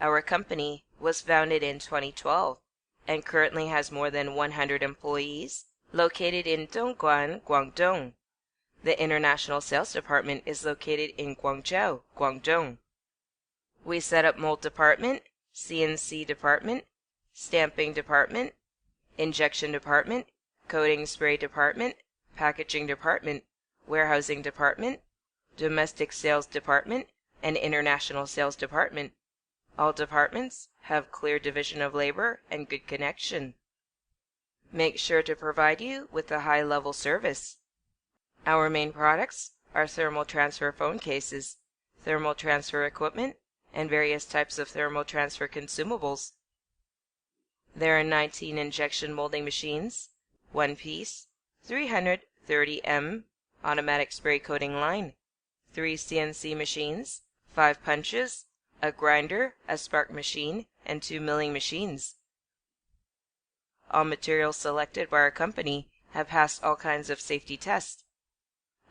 Our company was founded in 2012 and currently has more than 100 employees located in Dongguan, Guangdong. The international sales department is located in Guangzhou, Guangdong. We set up mold department, CNC department, stamping department, injection department, coating spray department, packaging department, warehousing department, domestic sales department, and international sales department. All departments have clear division of labor and good connection. Make sure to provide you with a high-level service. Our main products are thermal transfer phone cases, thermal transfer equipment, and various types of thermal transfer consumables. There are 19 injection molding machines, one piece, 330M automatic spray coating line, 3 CNC machines, 5 punches, a grinder, a spark machine, and 2 milling machines. All materials selected by our company have passed all kinds of safety tests.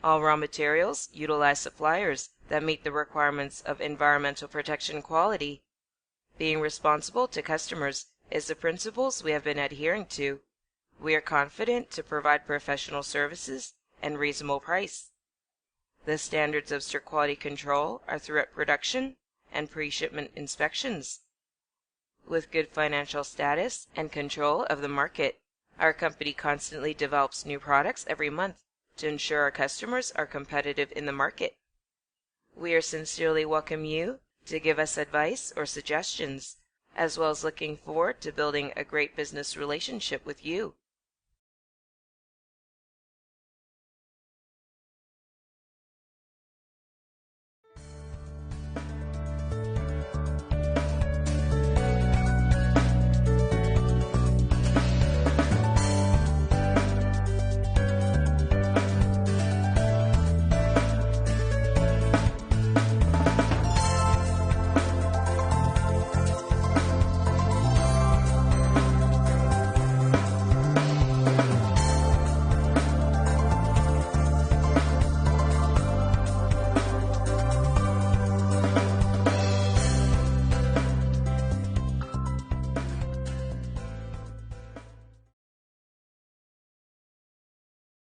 All raw materials utilize suppliers that meet the requirements of environmental protection quality. Being responsible to customers is the principles we have been adhering to. We are confident to provide professional services and reasonable price. The standards of strict quality control are throughout production and pre-shipment inspections. With good financial status and control of the market, our company constantly develops new products every month to ensure our customers are competitive in the market. We are sincerely welcome you to give us advice or suggestions, as well as looking forward to building a great business relationship with you.